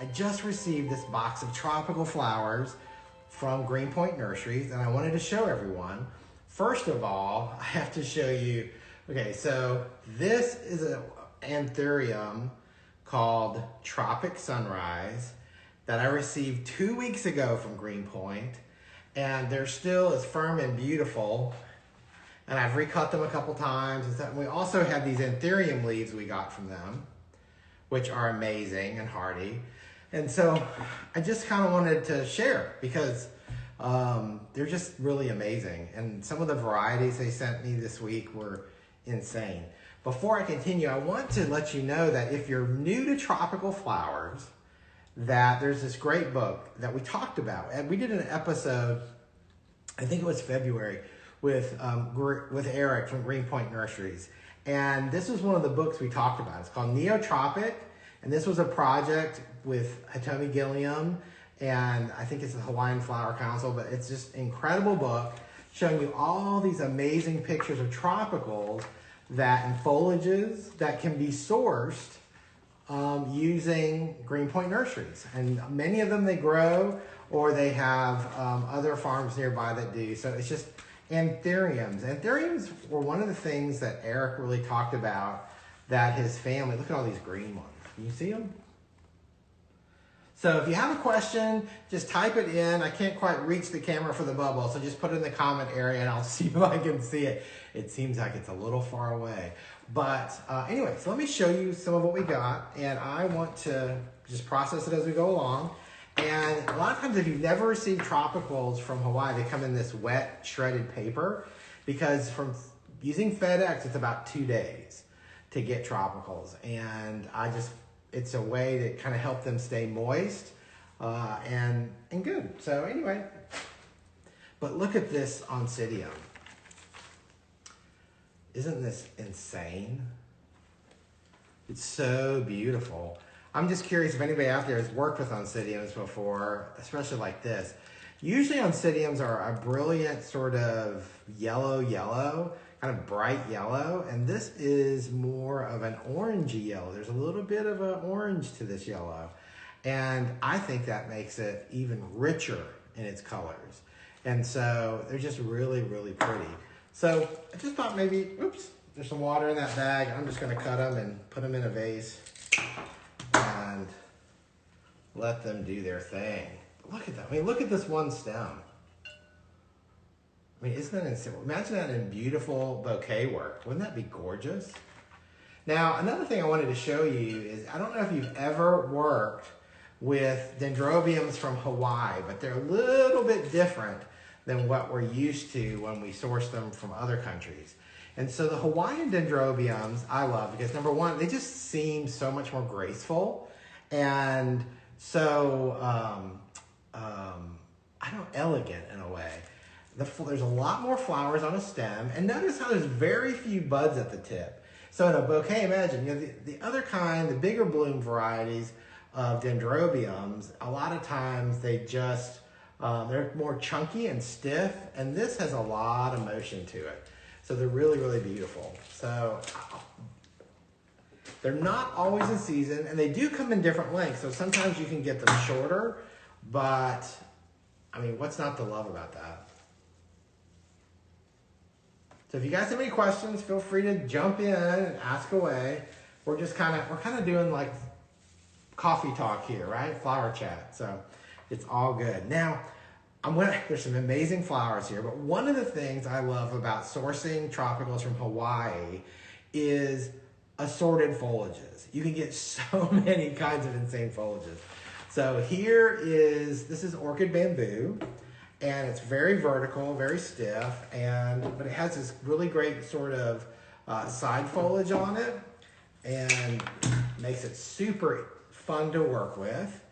I just received this box of tropical flowers from Green Point Nurseries, and I wanted to show everyone. First of all, I have to show you, okay, so this is an anthurium called Tropic Sunrise that I received 2 weeks ago from Green Point, and they're still as firm and beautiful, and I've recut them a couple times. And we also have these anthurium leaves we got from them, which are amazing and hardy. And so I just kind of wanted to share because they're just really amazing. And some of the varieties they sent me this week were insane. Before I continue, I want to let you know that if you're new to tropical flowers, that there's this great book that we talked about. And we did an episode, I think it was February, with Eric from Green Point Nurseries. And this was one of the books we talked about. It's called Neotropic. And this was a project with Hitomi Gilliam, and I think it's the Hawaiian Flower Council, but it's just an incredible book showing you all these amazing pictures of tropicals and foliages that can be sourced using Green Point Nurseries. And many of them they grow, or they have other farms nearby that do. So it's just anthuriums. Anthuriums were one of the things that Eric really talked about, that his family, look at all these green ones. Can you see them? So if you have a question, just type it in. I can't quite reach the camera for the bubble, so just put it in the comment area and I'll see if I can see it. It seems like it's a little far away. But anyway, so let me show you some of what we got, and I want to just process it as we go along. And a lot of times if you've never received tropicals from Hawaii, they come in this wet shredded paper, because from using FedEx, it's about 2 days to get tropicals. And it's a way to kind of help them stay moist and good. So anyway, but look at this Oncidium. Isn't this insane? It's so beautiful. I'm just curious if anybody out there has worked with Oncidiums before, especially like this. Usually Oncidiums are a brilliant sort of yellow, kind of bright yellow, and this is more of an orangey yellow. There's a little bit of an orange to this yellow, and I think that makes it even richer in its colors. And so they're just really, really pretty. So I just thought maybe, oops, there's some water in that bag. I'm just gonna cut them and put them in a vase and let them do their thing. Look at that. I mean, look at this one stem. I mean, isn't that insane? Imagine that in beautiful bouquet work. Wouldn't that be gorgeous? Now, another thing I wanted to show you is, I don't know if you've ever worked with dendrobiums from Hawaii, but they're a little bit different than what we're used to when we source them from other countries. And so the Hawaiian dendrobiums I love because, number one, they just seem so much more graceful and so elegant in a way. There's a lot more flowers on a stem, and notice how there's very few buds at the tip. So in a bouquet, imagine, you know, the other kind, the bigger bloom varieties of dendrobiums, a lot of times they just, they're more chunky and stiff, and this has a lot of motion to it. So they're really, really beautiful. So they're not always in season, and they do come in different lengths. So sometimes you can get them shorter, but I mean, what's not to love about that? So if you guys have any questions, feel free to jump in and ask away. We're kind of doing like coffee talk here, right? Flower chat. So it's all good. Now, there's some amazing flowers here, but one of the things I love about sourcing tropicals from Hawaii is assorted foliages. You can get so many kinds of insane foliages. So this is Orchid Bamboo, and it's very vertical, very stiff, but it has this really great sort of side foliage on it, and makes it super fun to work with.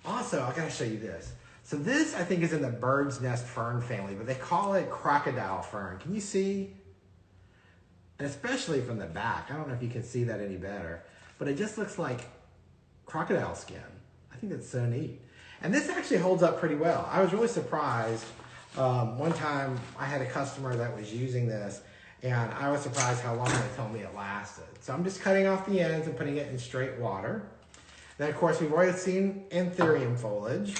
Also, I gotta show you this. So this, I think, is in the bird's nest fern family, but they call it Crocodile Fern. Can you see? And especially from the back. I don't know if you can see that any better, but it just looks like crocodile skin. I think that's so neat. And this actually holds up pretty well. I was really surprised. One time I had a customer that was using this, and I was surprised how long they told me it lasted. So I'm just cutting off the ends and putting it in straight water. Then, of course, we've already seen Anthurium foliage,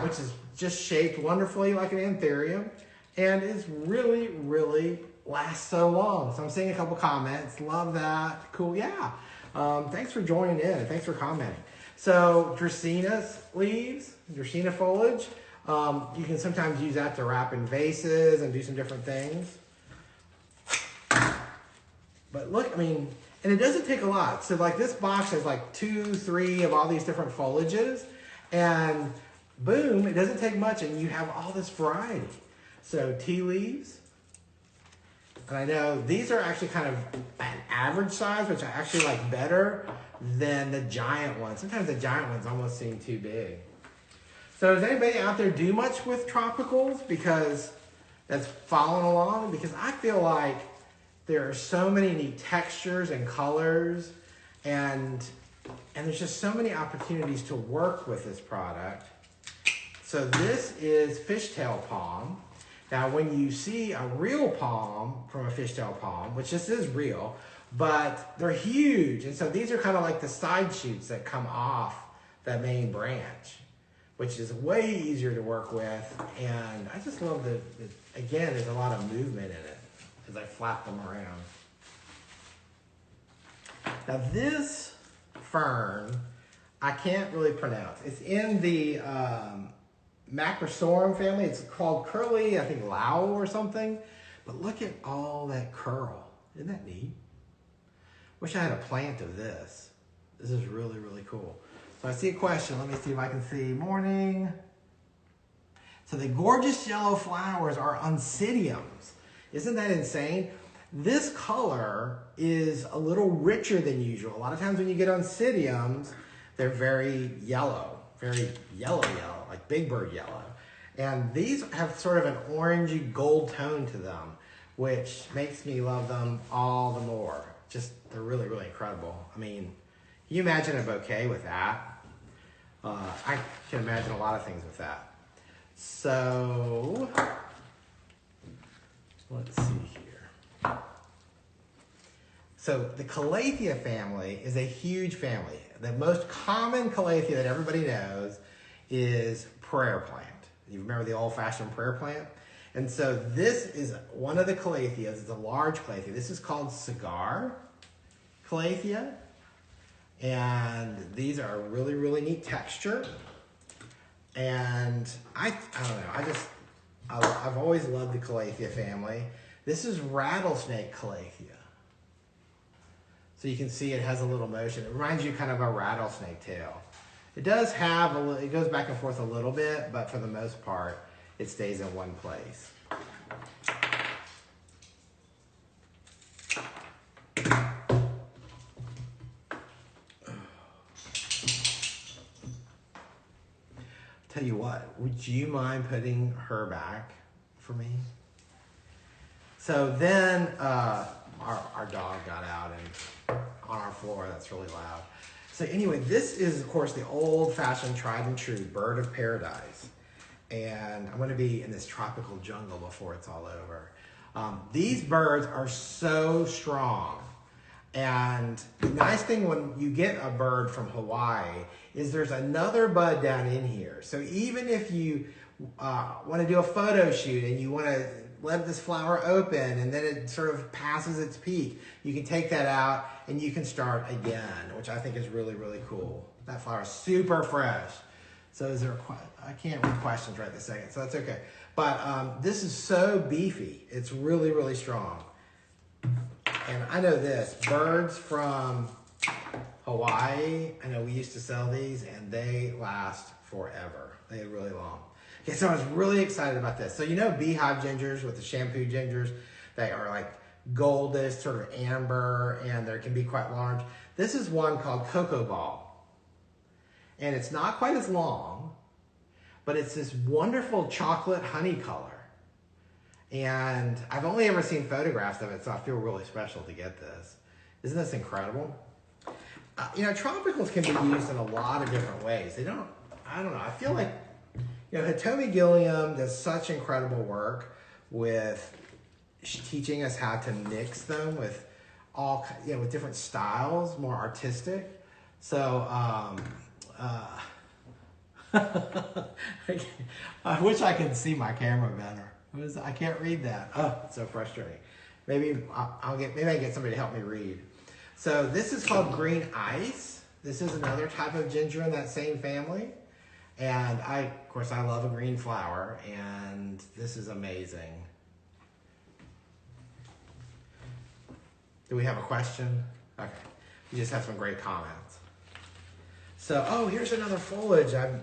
which is just shaped wonderfully like an Anthurium and is really, really lasts so long. So I'm seeing a couple comments. Love that. Cool. Yeah. Thanks for joining in. Thanks for commenting. So Dracaena's leaves, Dracaena foliage, you can sometimes use that to wrap in vases and do some different things. But look, I mean, and it doesn't take a lot. So like this box has like 2, 3 of all these different foliages, and boom, it doesn't take much and you have all this variety. So tea leaves, and I know these are actually kind of an average size, which I actually like better than the giant ones. Sometimes the giant ones almost seem too big. So does anybody out there do much with tropicals because that's following along? Because I feel like there are so many neat textures and colors, and there's just so many opportunities to work with this product. So this is Fishtail Palm. Now when you see a real palm from a fishtail palm, which this is real, but they're huge. And so these are kind of like the side shoots that come off that main branch, which is way easier to work with. And I just love the again, there's a lot of movement in it as I flap them around. Now this fern, I can't really pronounce. It's in the Macrosorum family. It's called curly, I think Lau or something. But look at all that curl. Isn't that neat? Wish I had a plant of this. This is really, really cool. So I see a question. Let me see if I can see. Morning. So the gorgeous yellow flowers are Oncidiums. Isn't that insane? This color is a little richer than usual. A lot of times when you get Oncidiums, they're very yellow, like Big Bird yellow. And these have sort of an orangey gold tone to them, which makes me love them all the more. Just, they're really, really incredible. I mean, can you imagine a bouquet with that? I can imagine a lot of things with that. So, let's see here. So the Calathea family is a huge family. The most common Calathea that everybody knows is prayer plant. You remember the old-fashioned prayer plant? And so this is one of the Calatheas. It's a large Calathea. This is called Cigar Calathea. And these are really, really neat texture. And I don't know, I've always loved the Calathea family. This is rattlesnake Calathea. So you can see it has a little motion. It reminds you kind of a rattlesnake tail. It does have a little, it goes back and forth a little bit, but for the most part, it stays in one place. Tell you what, would you mind putting her back for me? So then our dog got out and on our floor, that's really loud. So anyway, this is of course the old-fashioned tried and true bird of paradise. And I'm gonna be in this tropical jungle before it's all over. These birds are so strong. And the nice thing when you get a bird from Hawaii is there's another bud down in here. So even if you want to do a photo shoot and you want to let this flower open and then it sort of passes its peak, you can take that out and you can start again, which I think is really, really cool. That flower is super fresh. So is there I can't read questions right this second, so that's okay. But this is so beefy. It's really, really strong. And I know this, birds from Hawaii, I know we used to sell these and they last forever. They're really long. Okay, so I was really excited about this. So you know beehive gingers with the shampoo gingers, they are like goldish, sort of amber, and they can be quite large. This is one called Cocoa Ball. And it's not quite as long, but it's this wonderful chocolate honey color. And I've only ever seen photographs of it, so I feel really special to get this. Isn't this incredible? You know, tropicals can be used in a lot of different ways. I don't know, I feel like, you know, Hitomi Gilliam does such incredible work with teaching us how to mix them with all, you know, with different styles, more artistic. So, I wish I could see my camera better. I can't read that. Oh, it's so frustrating. Maybe I can get somebody to help me read. So this is called green ice. This is another type of ginger in that same family. And of course, I love a green flower, and this is amazing. Do we have a question? Okay. We just have some great comments. So, oh, here's another foliage. I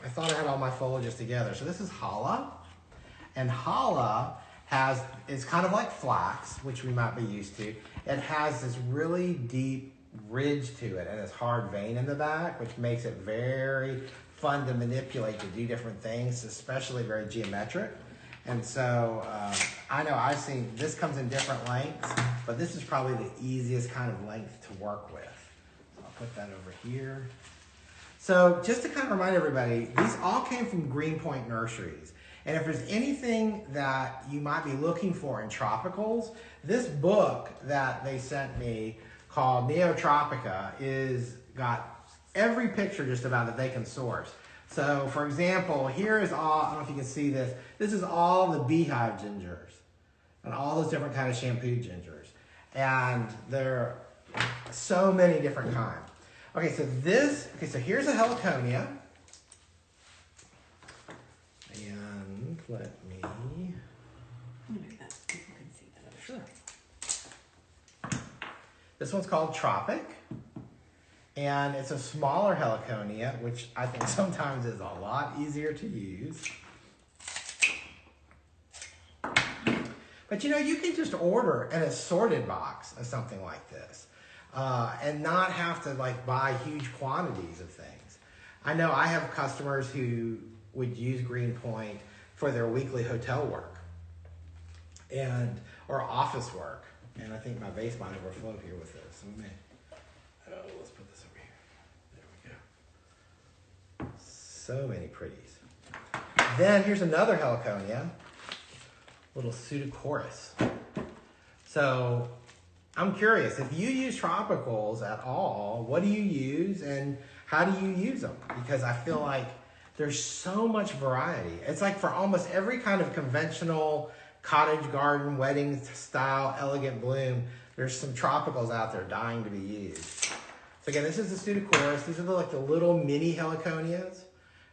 thought I had all my foliages together. So this is Holla. And Holla is kind of like flax, which we might be used to. It has this really deep ridge to it and this hard vein in the back, which makes it very fun to manipulate to do different things, especially very geometric. And so I know I've seen, this comes in different lengths, but this is probably the easiest kind of length to work with. So I'll put that over here. So just to kind of remind everybody, these all came from Green Point Nurseries. And if there's anything that you might be looking for in tropicals, this book that they sent me called Neotropica is got every picture just about that they can source. So for example, here is all, I don't know if you can see this, this is all the beehive gingers and all those different kind of shampoo gingers. And there are so many different kinds. Okay, so here's a Heliconia. And let me... Maybe that people can see that. Sure. This one's called Tropic. And it's a smaller Heliconia, which I think sometimes is a lot easier to use. But you know, you can just order an assorted box of something like this and not have to like buy huge quantities of things. I know I have customers who would use Green Point for their weekly hotel work or office work. And I think my vase might overflow here with this. So let's put this over here. There we go. So many pretties. Then here's another Heliconia, little Pseudochorus. So I'm curious, if you use tropicals at all, what do you use and how do you use them? Because I feel like there's so much variety. It's like for almost every kind of conventional cottage garden, wedding style, elegant bloom, there's some tropicals out there dying to be used. So again, this is the Pseudochorus. These are like the little mini Heliconias.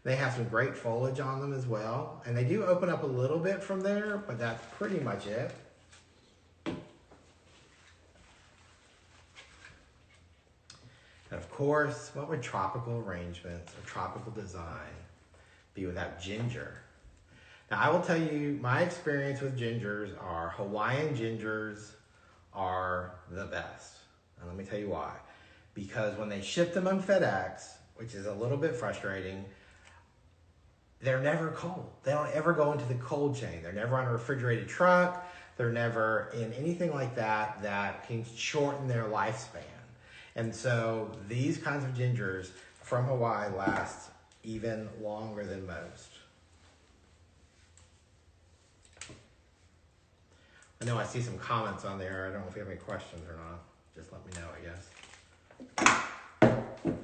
They have some great foliage on them as well. And they do open up a little bit from there, but that's pretty much it. And of course, what would tropical arrangements or tropical design be without ginger? Now, I will tell you, my experience with gingers are Hawaiian gingers are the best. And let me tell you why. Because when they ship them on FedEx, which is a little bit frustrating, they're never cold. They don't ever go into the cold chain. They're never on a refrigerated truck. They're never in anything like that that can shorten their lifespan. And so these kinds of gingers from Hawaii last even longer than most. I know I see some comments on there. I don't know if you have any questions or not. Just let me know, I guess.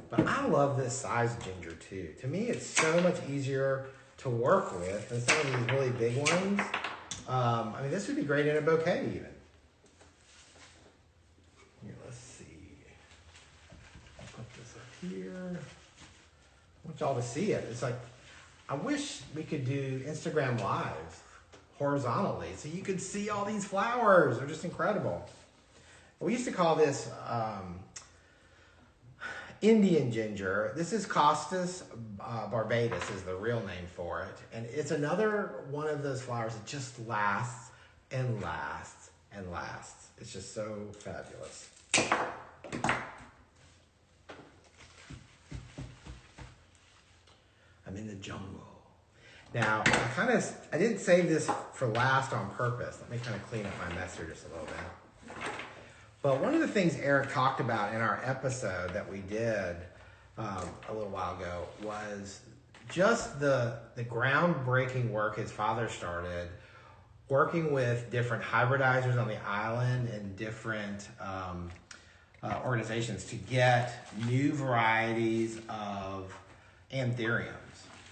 But I love this size ginger too. To me, it's so much easier to work with than some of these really big ones. I mean, this would be great in a bouquet even. Here, let's see. I'll put this up here. I want y'all to see it. It's like, I wish we could do Instagram Live horizontally so you could see all these flowers. They're just incredible. We used to call this Indian ginger. This is Costus barbatus is the real name for it. And it's another one of those flowers that just lasts and lasts and lasts. It's just so fabulous. I'm in the jungle. Now, I didn't save this for last on purpose. Let me kind of clean up my mess here just a little bit. But one of the things Eric talked about in our episode that we did a little while ago was just the groundbreaking work his father started working with different hybridizers on the island and different organizations to get new varieties of anthuriums.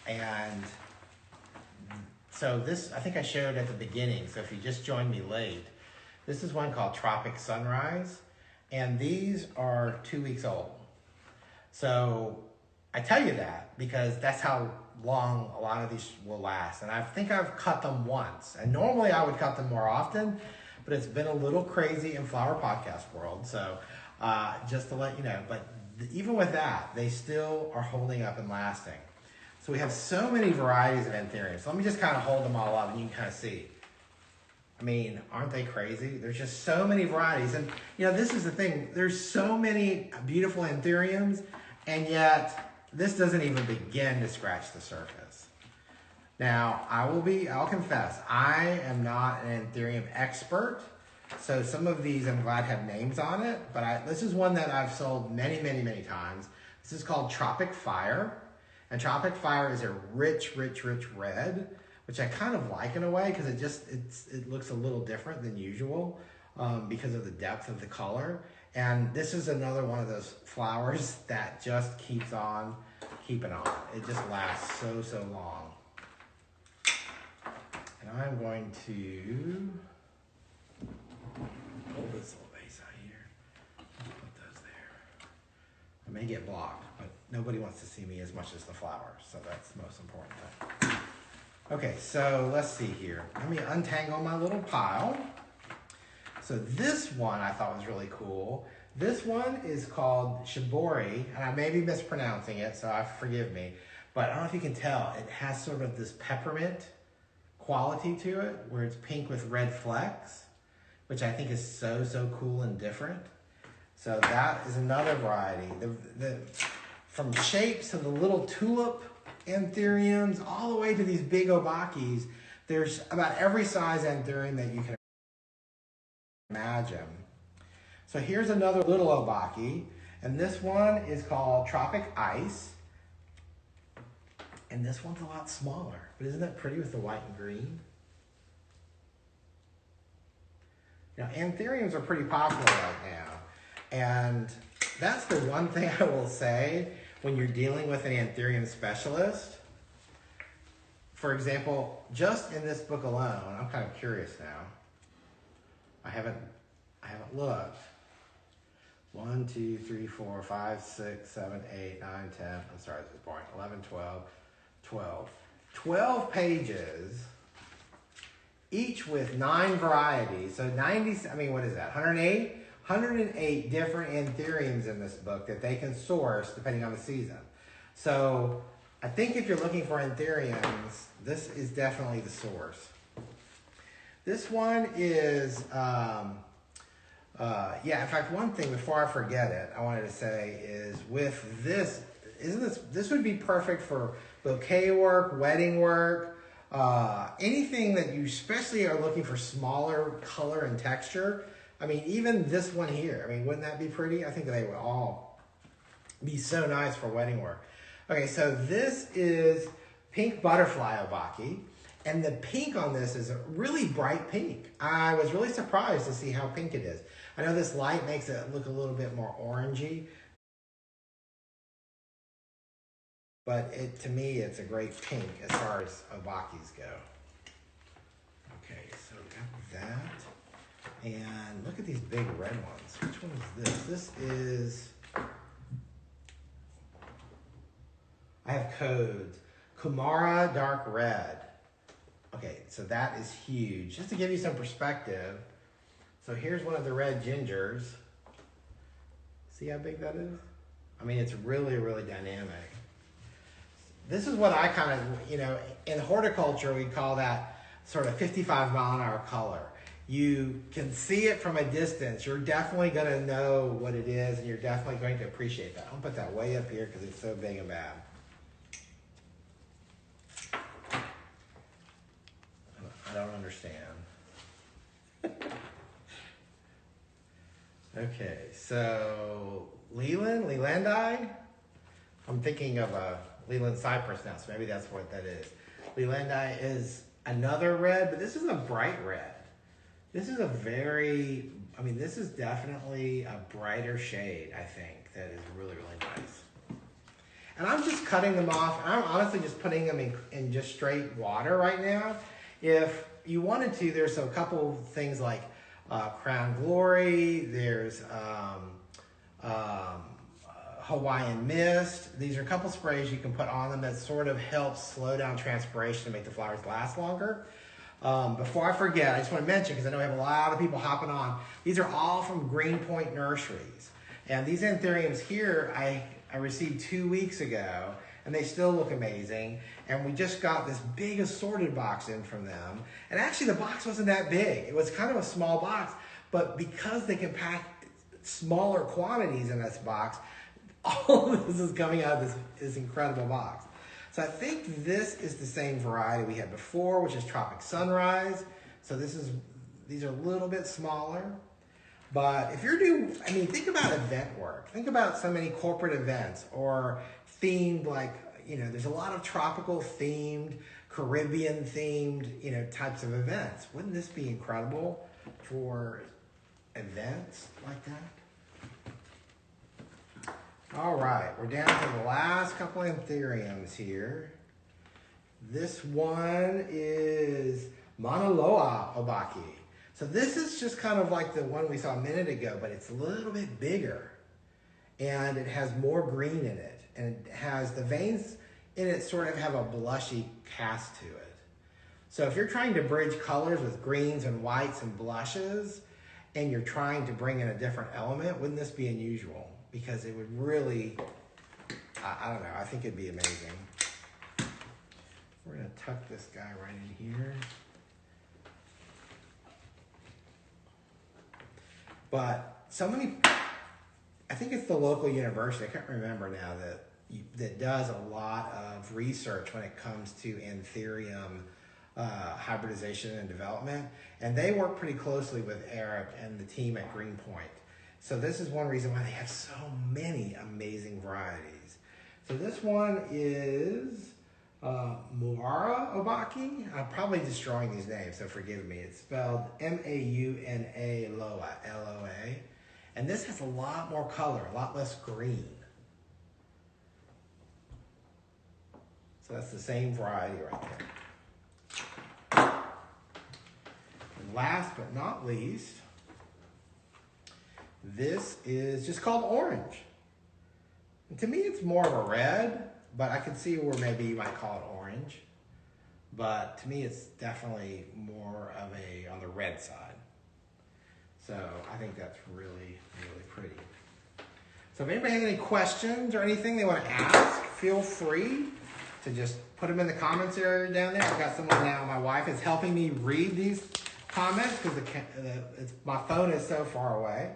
And so this, I think I showed at the beginning, so if you just joined me late, this is one called Tropic Sunrise, and these are 2 weeks old. So I tell you that because that's how long a lot of these will last. And I think I've cut them once, and normally I would cut them more often, but it's been a little crazy in flower podcast world. So just to let you know, but even with that, they still are holding up and lasting. So we have so many varieties of anthuriums. So let me just kind of hold them all up and you can kind of see. I mean, aren't they crazy? There's just so many varieties. And you know, this is the thing. There's so many beautiful anthuriums, and yet this doesn't even begin to scratch the surface. Now, I'll confess, I am not an anthurium expert. So some of these I'm glad have names on it, but this is one that I've sold many, many, many times. This is called Tropic Fire. And Tropic Fire is a rich, rich, rich red, which I kind of like in a way because it looks a little different than usual because of the depth of the color. And this is another one of those flowers that just keeps on keeping on. It just lasts so, so long. And I'm going to pull this little vase out here. Put those there. I may get blocked, but nobody wants to see me as much as the flowers, so that's the most important thing. Okay, so let's see here. Let me untangle my little pile. So this one I thought was really cool. This one is called Shibori, and I may be mispronouncing it, so forgive me. But I don't know if you can tell, it has sort of this peppermint quality to it, where it's pink with red flecks, which I think is so, so cool and different. So that is another variety. From shapes to the little tulip anthuriums, all the way to these big obakis, there's about every size anthurium that you can imagine. So here's another little obaki, and this one is called Tropic Ice. And this one's a lot smaller, but isn't that pretty with the white and green? Now, anthuriums are pretty popular right now, and that's the one thing I will say when you're dealing with an anthurium specialist. For example, just in this book alone, I'm kind of curious now. I haven't looked. 1, 2, 3, 4, 5, 6, 7, 8, 9, 10. I'm sorry, this is boring. 11, 12, 12. 12 pages, each with 9 varieties. So 90, I mean, what is that? 108? 108 different anthuriums in this book that they can source depending on the season. So I think if you're looking for anthuriums, this is definitely the source. This one is, in fact, one thing before I forget it, I wanted to say is with this, this would be perfect for bouquet work, wedding work, anything that you especially are looking for smaller color and texture. I mean, even this one here, I mean, wouldn't that be pretty? I think they would all be so nice for wedding work. Okay, so this is Pink Butterfly Obaki, and the pink on this is a really bright pink. I was really surprised to see how pink it is. I know this light makes it look a little bit more orangey, but to me, it's a great pink as far as Obakis go. Okay, so we got that. And look at these big red ones. Which one is this? This is, I have codes. Kumara Dark Red. Okay, so that is huge. Just to give you some perspective, so here's one of the red gingers. See how big that is? I mean, it's really, really dynamic. This is what I kind of, in horticulture, we call that sort of 55 mile an hour color. You can see it from a distance. You're definitely going to know what it is, and you're definitely going to appreciate that. I'll put that way up here because it's so big and bad. I don't understand. Okay, so Lelandii. I'm thinking of a Leland cypress now, so maybe that's what that is. Lelandii is another red, but this is a bright red. This is a very I mean, this is definitely a brighter shade, I think, that is really, really nice. And I'm just cutting them off. I'm honestly just putting them in just straight water right now. If you wanted to, there's a couple things like Crown Glory, there's Hawaiian Mist. These are a couple sprays you can put on them that sort of help slow down transpiration to make the flowers last longer. Before I forget, I just want to mention, because I know we have a lot of people hopping on, these are all from Green Point Nurseries. And these anthuriums here, I received 2 weeks ago, and they still look amazing. And we just got this big assorted box in from them. And actually the box wasn't that big. It was kind of a small box, but because they can pack smaller quantities in this box, all of this is coming out of this incredible box. So I think this is the same variety we had before, which is Tropic Sunrise. So these are a little bit smaller. But if you're doing, I mean, think about event work. Think about so many corporate events or themed, like, you know, there's a lot of tropical themed, Caribbean themed, you know, types of events. Wouldn't this be incredible for events like that? All right, we're down to the last couple of anthuriums here. This one is Mauna Loa Obaki. So this is just kind of like the one we saw a minute ago, but it's a little bit bigger. And it has more green in it. And it has, the veins in it sort of have a blushy cast to it. So if you're trying to bridge colors with greens and whites and blushes, and you're trying to bring in a different element, wouldn't this be unusual? Because it would really, I don't know, I think it'd be amazing. We're gonna tuck this guy right in here. But so many, I think it's the local university, I can't remember now, that does a lot of research when it comes to anthurium hybridization and development. And they work pretty closely with Eric and the team at Green Point. So this is one reason why they have so many amazing varieties. So this one is Mauna Obaki. I'm probably destroying these names, so forgive me. It's spelled M-A-U-N-A Loa, L-O-A. And this has a lot more color, a lot less green. So that's the same variety right there. And last but not least, this is just called Orange. And to me, it's more of a red, but I can see where maybe you might call it orange. But to me, it's definitely more of on the red side. So I think that's really, really pretty. So if anybody has any questions or anything they want to ask, feel free to just put them in the comments area down there. I've got someone now, my wife is helping me read these comments because my phone is so far away.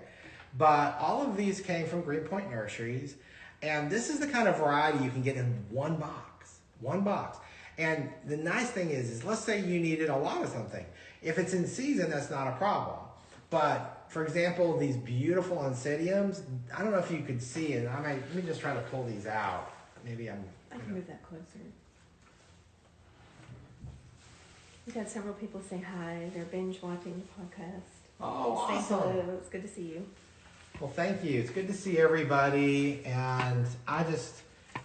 But all of these came from Green Point Nurseries. And this is the kind of variety you can get in one box. And the nice thing is let say you needed a lot of something. If it's in season, that's not a problem. But for example, these beautiful Oncidiums, I don't know if you could see it. Let me just try to pull these out. Maybe I can move that closer. We've had several people say hi. They're binge watching the podcast. Oh, Say awesome. hello. It's good to see you. Well, thank you. It's good to see everybody. And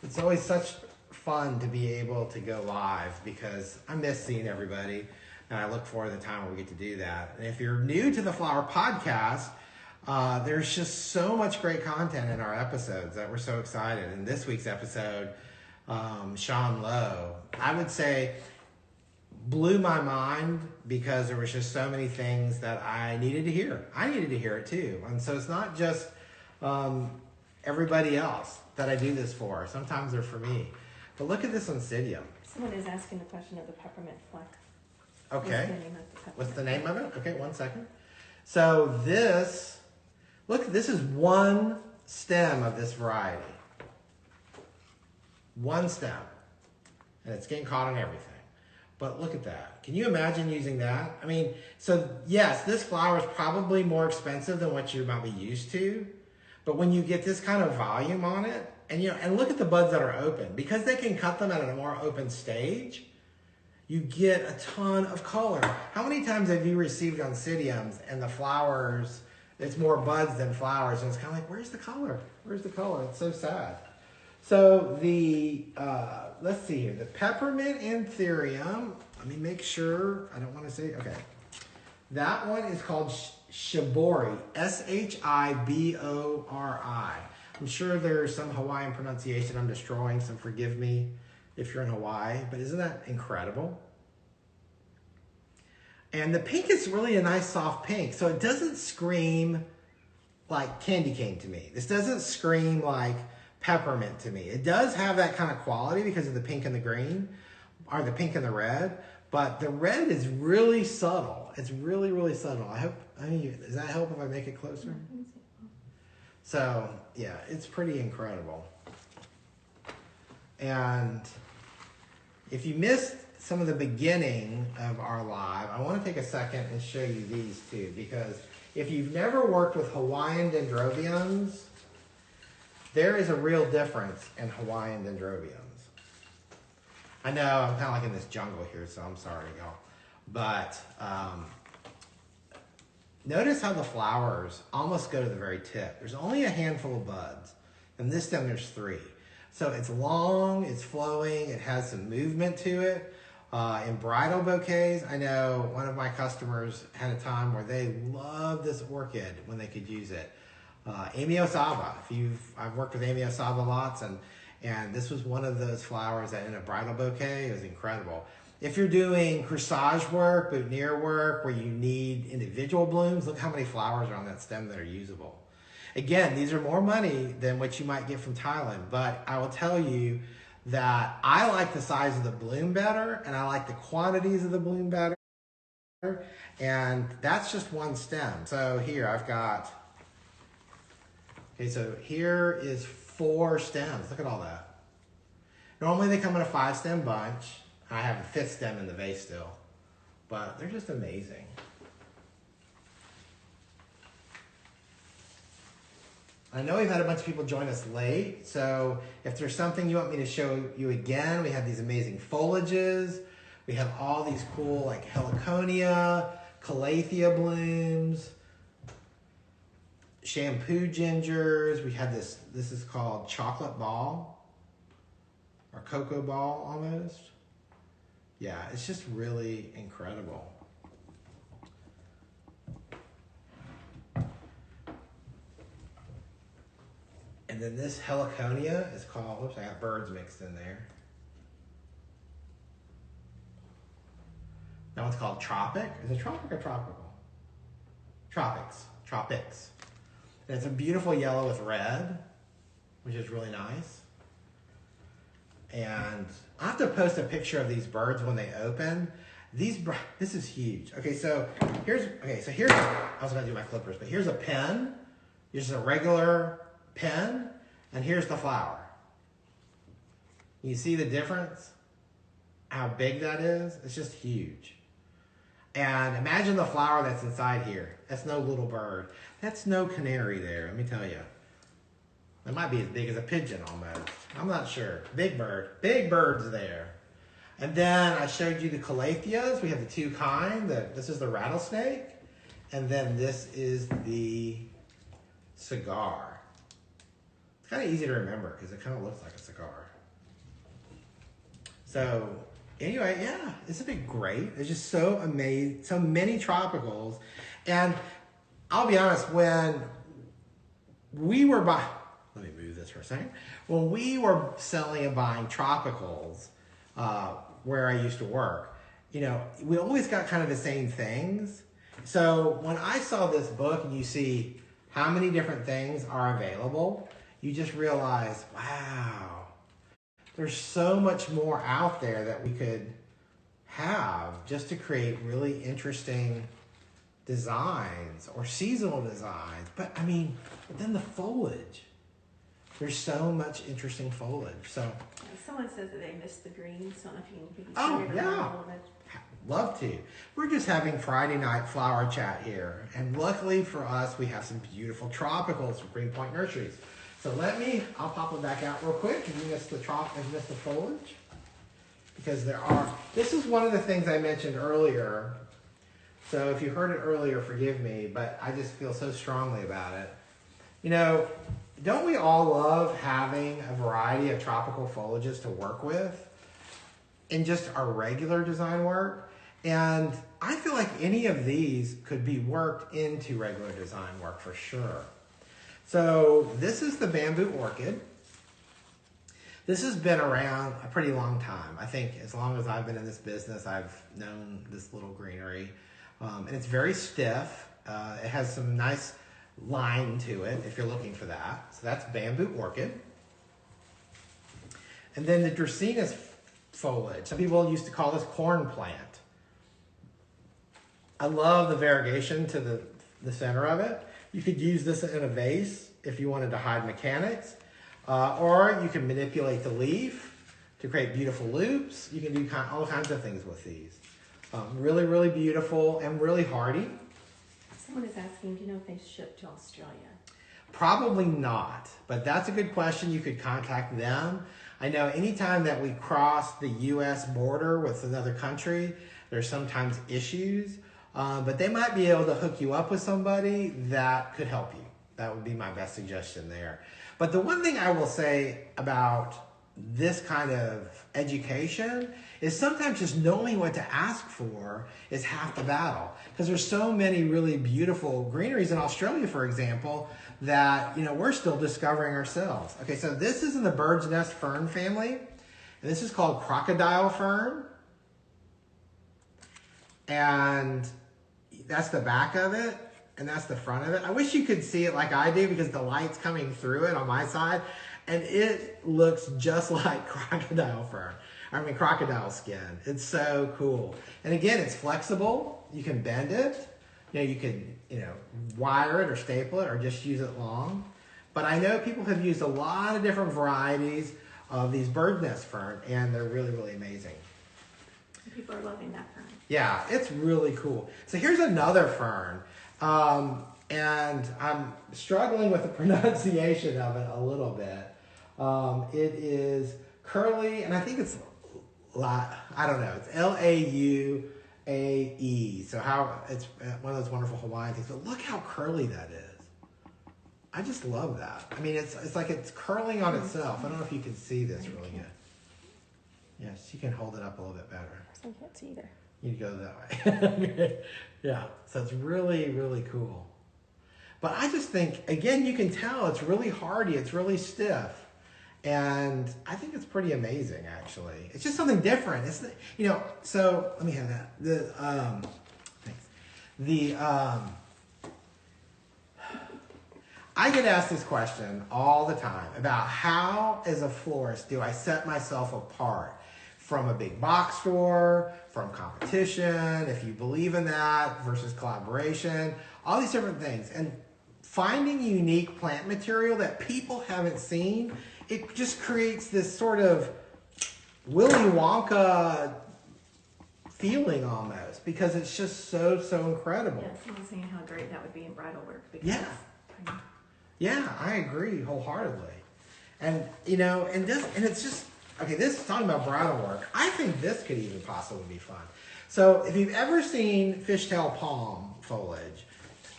it's always such fun to be able to go live because I miss seeing everybody. And I look forward to the time where we get to do that. And if you're new to the Flower Podcast, there's just so much great content in our episodes that we're so excited. In this week's episode, Sean Lowe, I would say, blew my mind because there was just so many things that I needed to hear. I needed to hear it too. And so it's not just everybody else that I do this for. Sometimes they're for me. But look at this Oncidium. Someone is asking the question of the peppermint fleck. Okay. What's the name of it? Okay, 1 second. So this is one stem of this variety. One stem. And it's getting caught on everything. But look at that. Can you imagine using that? I mean, so yes, this flower is probably more expensive than what you might be used to. But when you get this kind of volume on it, and look at the buds that are open, because they can cut them at a more open stage, you get a ton of color. How many times have you received Oncidiums and the flowers it's more buds than flowers. And it's kind of like, where's the color? Where's the color? It's so sad. So the, let's see here, the peppermint anthurium, let me make sure, I don't want to say, okay. That one is called Shibori, S-H-I-B-O-R-I. I'm sure there's some Hawaiian pronunciation I'm destroying, so forgive me if you're in Hawaii, but isn't that incredible? And the pink is really a nice soft pink, so it doesn't scream like candy cane to me. This doesn't scream like peppermint to me. It does have that kind of quality because of the pink and the green, or the pink and the red, but the red is really subtle. It's really, really subtle. Does that help if I make it closer? So, yeah, it's pretty incredible. And if you missed some of the beginning of our live, I want to take a second and show you these two, because if you've never worked with Hawaiian Dendrobiums, there is a real difference in Hawaiian Dendrobiums. I know I'm kind of like in this jungle here, so I'm sorry, y'all. But notice how the flowers almost go to the very tip. There's only a handful of buds. And this stem, there's 3. So it's long, it's flowing, it has some movement to it. In bridal bouquets, I know one of my customers had a time where they loved this orchid when they could use it. Amy Osaba, I've worked with Amy Osaba lots, and this was one of those flowers that in a bridal bouquet, it was incredible. If you're doing corsage work, boutonniere work, where you need individual blooms, look how many flowers are on that stem that are usable. Again, these are more money than what you might get from Thailand, but I will tell you that I like the size of the bloom better, and I like the quantities of the bloom better, and that's just one stem. So here I've got, okay, so here is 4 stems. Look at all that. Normally they come in a 5-stem bunch. I have a 5th stem in the vase still, but they're just amazing. I know we've had a bunch of people join us late, so if there's something you want me to show you again, we have these amazing foliages. We have all these cool like Heliconia, Calathea blooms, shampoo gingers. We have this is called chocolate ball or cocoa ball almost. Yeah, it's just really incredible. And then this Heliconia is called, oops, I got birds mixed in there. That one's called Tropic. Is it Tropic or Tropical? Tropics. Tropics. And it's a beautiful yellow with red, which is really nice. And I have to post a picture of these birds when they open. This is huge. Okay, so here's, I was gonna do my flippers, but here's a pen. Here's a regular pen, and here's the flower. You see the difference? How big that is? It's just huge. And imagine the flower that's inside here. That's no little bird. That's no canary there, let me tell you. It might be as big as a pigeon almost. I'm not sure. Big bird. Big bird's there. And then I showed you the Calatheas. We have the 2 kinds. This is the rattlesnake. And then this is the cigar. It's kind of easy to remember because it kind of looks like a cigar. So anyway, yeah, isn't it great? There's just so amazing, so many tropicals. And I'll be honest, when we were buying, let me move this for a second. When we were selling and buying tropicals, where I used to work, you know, we always got kind of the same things. So when I saw this book and you see how many different things are available, you just realize, wow, there's so much more out there that we could have just to create really interesting designs or seasonal designs. But I mean, but then the foliage. There's so much interesting foliage. So someone says that they missed the green, so if you can oh yeah, love to. We're just having Friday night flower chat here, and luckily for us, we have some beautiful tropicals from Green Point Nurseries. So I'll pop it back out real quick, and you missed the foliage, because this is one of the things I mentioned earlier. So if you heard it earlier, forgive me, but I just feel so strongly about it. You know, don't we all love having a variety of tropical foliages to work with in just our regular design work? And I feel like any of these could be worked into regular design work for sure. So this is the bamboo orchid. This has been around a pretty long time. I think as long as I've been in this business, I've known this little greenery. And it's very stiff. It has some nice line to it if you're looking for that. So that's bamboo orchid. And then the Dracaenas foliage. Some people used to call this corn plant. I love the variegation to the center of it. You could use this in a vase if you wanted to hide mechanics. Or you can manipulate the leaf to create beautiful loops. You can do all kinds of things with these. Really, really beautiful and really hardy. Someone is asking, do you know if they ship to Australia? Probably not, but that's a good question. You could contact them. I know anytime that we cross the U.S. border with another country, there's sometimes issues, but they might be able to hook you up with somebody that could help you. That would be my best suggestion there. But the one thing I will say about this kind of education is sometimes just knowing what to ask for is half the battle. Because there's so many really beautiful greeneries in Australia, for example, that we're still discovering ourselves. Okay, so this is in the bird's nest fern family, and this is called Crocodile Fern. And that's the back of it. And that's the front of it. I wish you could see it like I do because the light's coming through it on my side. And it looks just like crocodile skin. It's so cool. And again, it's flexible. You can bend it. You can, wire it or staple it or just use it long. But I know people have used a lot of different varieties of these bird nest fern, and they're really, really amazing. People are loving that fern. Yeah, it's really cool. So here's another fern. And I'm struggling with the pronunciation of it a little bit. It is curly, and I think it's I don't know. It's Lauae. So it's one of those wonderful Hawaiian things. But look how curly that is. I just love that. I mean, it's like it's curling on itself. I don't know if you can see this really good. Yes, you can hold it up a little bit better. I can't see either. You go that way. Yeah, so it's really, really cool. But I just think, again, you can tell it's really hardy, it's really stiff. And I think it's pretty amazing, actually. It's just something different. It's, so let me have that. I get asked this question all the time about how, as a florist, do I set myself apart from a big box store, from competition, if you believe in that, versus collaboration, all these different things. And finding unique plant material that people haven't seen, it just creates this sort of Willy Wonka feeling almost, because it's just so incredible. Yeah, someone's saying how great that would be in bridal work. Because yeah, I agree wholeheartedly. And, and it's just, okay, this is talking about bridal work. I think this could even possibly be fun. So if you've ever seen Fishtail Palm foliage,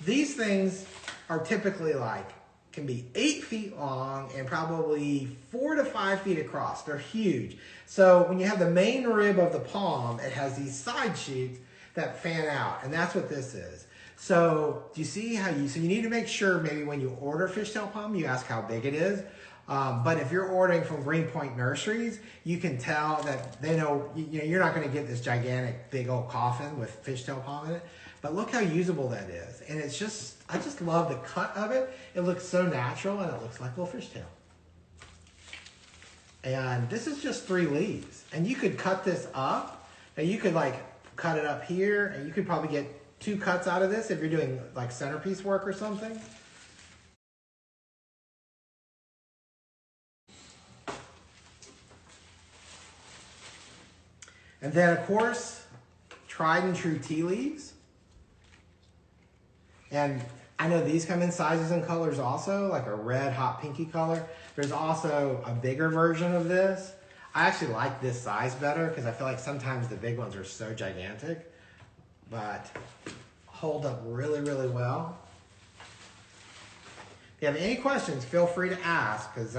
these things are typically can be 8 feet long and probably 4 to 5 feet across. They're huge. So when you have the main rib of the palm, it has these side shoots that fan out, and that's what this is. So do you see how so you need to make sure maybe when you order Fishtail Palm, you ask how big it is. But if you're ordering from Green Point Nurseries, you can tell that they know, you're not going to get this gigantic big old coffin with Fishtail Palm in it. But look how usable that is. And it's just, I just love the cut of it. It looks so natural, and it looks like a little fishtail. And this is just 3 leaves. And you could cut this up. And you could cut it up here. And you could probably get 2 cuts out of this if you're doing centerpiece work or something. And then, of course, tried and true tea leaves. And I know these come in sizes and colors also, like a red, hot, pinky color. There's also a bigger version of this. I actually like this size better because I feel like sometimes the big ones are so gigantic. But hold up really, really well. If you have any questions, feel free to ask, because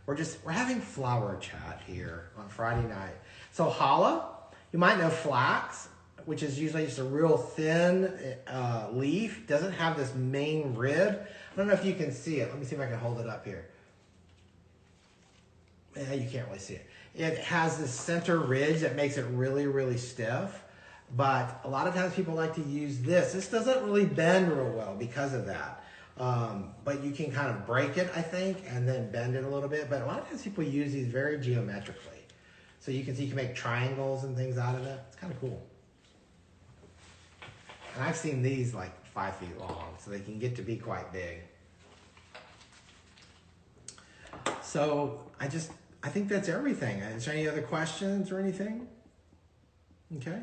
we're having flower chat here on Friday night. So Holla, you might know flax, which is usually just a real thin leaf. Doesn't have this main rib. I don't know if you can see it. Let me see if I can hold it up here. Yeah, you can't really see it. It has this center ridge that makes it really, really stiff. But a lot of times people like to use this. This doesn't really bend real well because of that. But you can kind of break it, I think, and then bend it a little bit. But a lot of times people use these very geometrically. So you can see you can make triangles and things out of it. It's kind of cool. And I've seen these like 5 feet long, so they can get to be quite big. So I think that's everything. Is there any other questions or anything? Okay.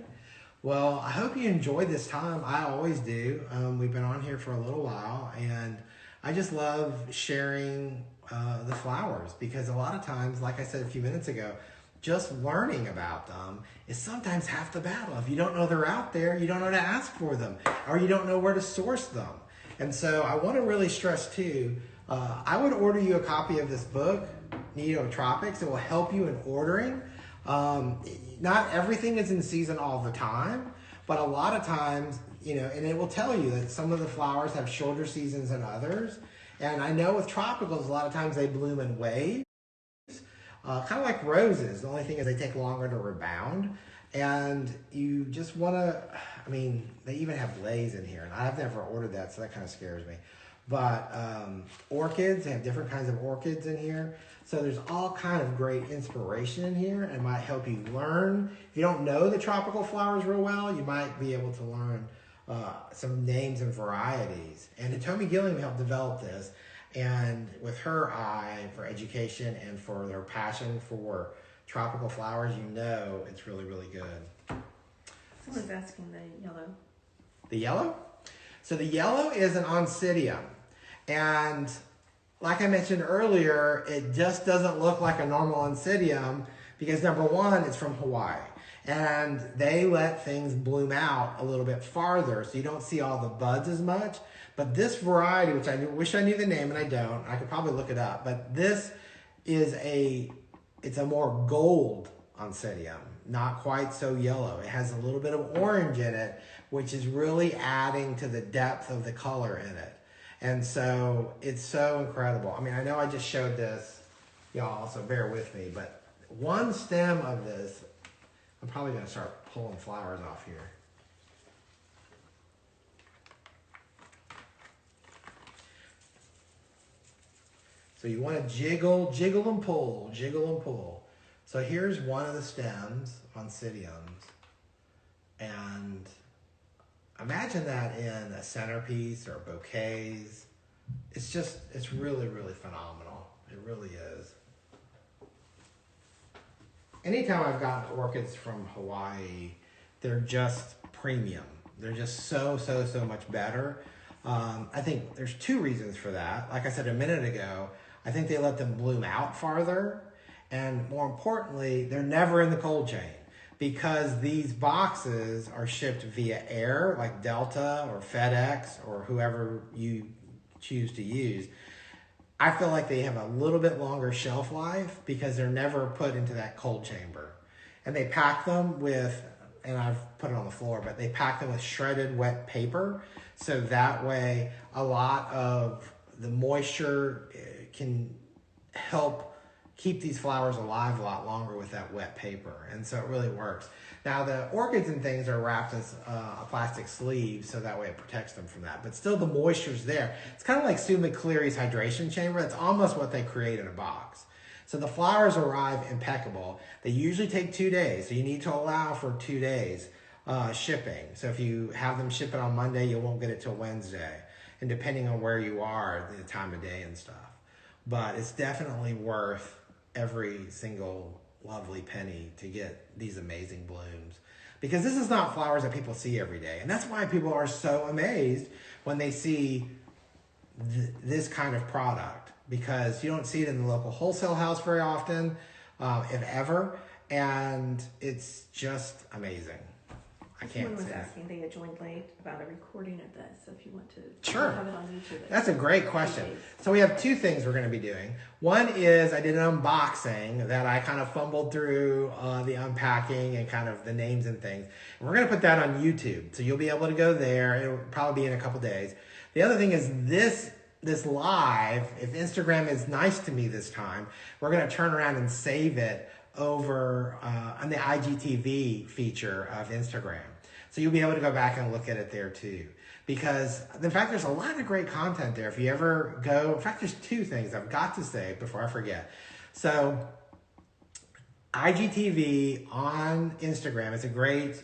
Well, I hope you enjoyed this time. I always do. We've been on here for a little while, and I just love sharing the flowers, because a lot of times, like I said a few minutes ago, just learning about them is sometimes half the battle. If you don't know they're out there, you don't know to ask for them, or you don't know where to source them. And so I want to really stress too, I would order you a copy of this book, Tropics. It will help you in ordering. Not everything is in season all the time, but a lot of times, and it will tell you that some of the flowers have shorter seasons than others. And I know with tropicals, a lot of times they bloom in waves. Kind of like roses. The only thing is they take longer to rebound. And you just want to, they even have lays in here. And I've never ordered that, so that kind of scares me. But orchids, they have different kinds of orchids in here. So there's all kind of great inspiration in here, and might help you learn. If you don't know the tropical flowers real well, you might be able to learn some names and varieties. And Hitomi Gilliam helped develop this. And with her eye for education and for their passion for tropical flowers, it's really, really good. Someone's asking the yellow. The yellow? So the yellow is an Oncidium. And like I mentioned earlier, it just doesn't look like a normal Oncidium because, number one, it's from Hawaii. And they let things bloom out a little bit farther, so you don't see all the buds as much. But this variety, which I wish I knew the name, and I don't. I could probably look it up. But this is it's a more gold Oncidium, not quite so yellow. It has a little bit of orange in it, which is really adding to the depth of the color in it. And so it's so incredible. I know I just showed this, y'all, so bear with me. But one stem of this, I'm probably going to start pulling flowers off here. So you want to jiggle and pull, jiggle and pull. So here's one of the stems, Oncidiums. And imagine that in a centerpiece or bouquets. It's really, really phenomenal. It really is. Anytime I've gotten orchids from Hawaii, they're just premium. They're just so much better. I think there's two reasons for that. Like I said a minute ago, I think they let them bloom out farther. And more importantly, they're never in the cold chain because these boxes are shipped via air, like Delta or FedEx or whoever you choose to use. I feel like they have a little bit longer shelf life because they're never put into that cold chamber. And they pack them with, and I've put it on the floor, but they pack them with shredded wet paper. So that way a lot of the moisture can help keep these flowers alive a lot longer with that wet paper. And so it really works. Now the orchids and things are wrapped in a plastic sleeve, so that way it protects them from that. But still the moisture's there. It's kind of like Sue McCleary's hydration chamber. It's almost what they create in a box. So the flowers arrive impeccable. They usually take 2 days, so you need to allow for 2 days shipping. So if you have them ship it on Monday, you won't get it till Wednesday. And depending on where you are, the time of day and stuff. But it's definitely worth every single lovely penny to get these amazing blooms. Because this is not flowers that people see every day. And that's why people are so amazed when they see this kind of product. Because you don't see it in the local wholesale house very often, if ever. And it's just amazing. I can't Someone was say. asking, they had joined late, about a recording of this. So if you want to Sure. have it on YouTube. That's a great question. So we have two things we're going to be doing. One is I did an unboxing that I kind of fumbled through the unpacking and kind of the names and things. And we're going to put that on YouTube. So you'll be able to go there. It'll probably be in a couple days. The other thing is this live, if Instagram is nice to me this time, we're going to turn around and save it over on the IGTV feature of Instagram. So you'll be able to go back and look at it there too. Because in fact, there's a lot of great content there. If you ever go, in fact, there's two things I've got to say before I forget. So IGTV on Instagram is a great,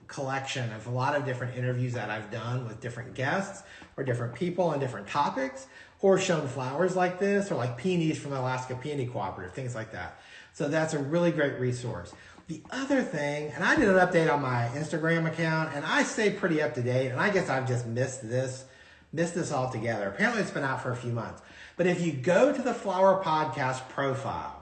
collection of a lot of different interviews that I've done with different guests or different people on different topics, or shown flowers like this, or like peonies from the Alaska Peony Cooperative, things like that. So that's a really great resource. The other thing, and I did an update on my Instagram account, and I stay pretty up to date, and I guess I've just missed this altogether. Apparently it's been out for a few months. But if you go to the Flower Podcast profile,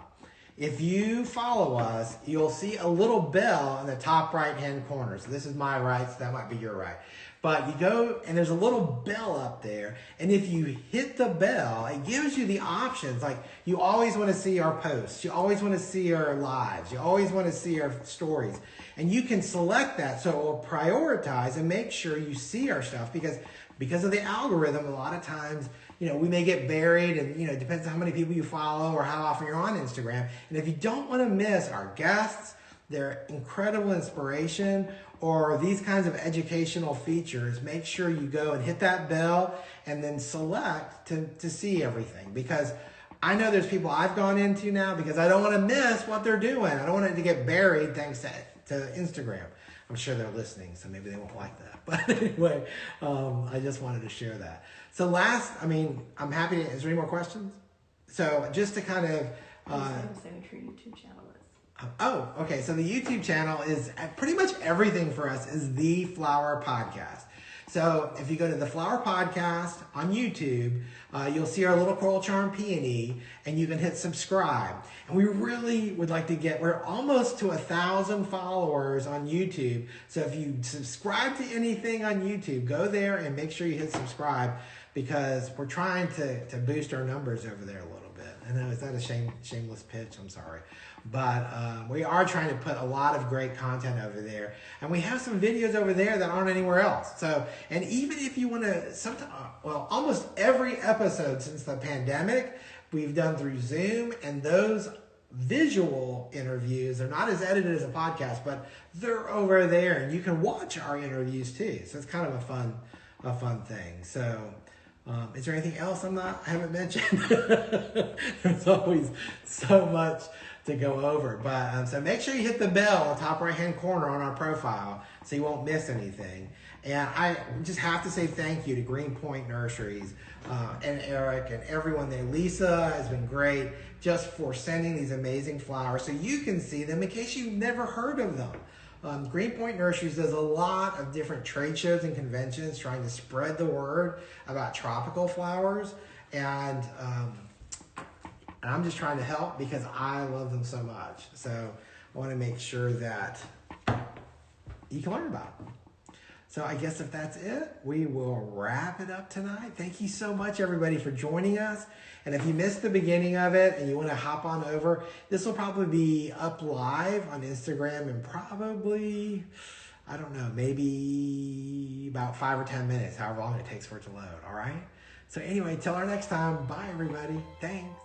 if you follow us, you'll see a little bell in the top right-hand corner. So this is my right, so that might be your right. But you go, and there's a little bell up there, and if you hit the bell, it gives you the options. Like, you always want to see our posts. You always want to see our lives. You always want to see our stories. And you can select that, so it will prioritize and make sure you see our stuff, because of the algorithm, a lot of times, we may get buried, and, it depends on how many people you follow or how often you're on Instagram. And if you don't want to miss our guests, their incredible inspiration, or these kinds of educational features, make sure you go and hit that bell and then select to see everything. Because I know there's people I've gone into now because I don't want to miss what they're doing. I don't want it to get buried thanks to Instagram. I'm sure they're listening, so maybe they won't like that. But anyway, I just wanted to share that. So I'm happy to, is there any more questions? So just to kind of... I was going to say what your YouTube channel is. Oh, okay. So the YouTube channel is pretty much everything for us is The Flower Podcast. So if you go to The Flower Podcast on YouTube, you'll see our little coral charm peony, and you can hit subscribe. And we really would like to we're almost to 1,000 followers on YouTube. So if you subscribe to anything on YouTube, go there and make sure you hit subscribe, because we're trying to boost our numbers over there a little bit. I know, is that a shameless pitch? I'm sorry. But we are trying to put a lot of great content over there. And we have some videos over there that aren't anywhere else. So, and even if you want to, almost every episode since the pandemic, we've done through Zoom. And those visual interviews are not as edited as a podcast, but they're over there. And you can watch our interviews too. So it's kind of a fun thing. So... is there anything else I haven't mentioned? There's always so much to go over. But so make sure you hit the bell in the top right-hand corner on our profile so you won't miss anything. And I just have to say thank you to Green Point Nurseries and Eric and everyone there. Lisa has been great just for sending these amazing flowers so you can see them in case you've never heard of them. Green Point Nurseries does a lot of different trade shows and conventions trying to spread the word about tropical flowers. And I'm just trying to help because I love them so much. So I want to make sure that you can learn about them. So I guess if that's it, we will wrap it up tonight. Thank you so much, everybody, for joining us. And if you missed the beginning of it and you want to hop on over, this will probably be up live on Instagram in probably, I don't know, maybe about 5 or 10 minutes, however long it takes for it to load, all right? So anyway, till our next time, bye, everybody. Thanks.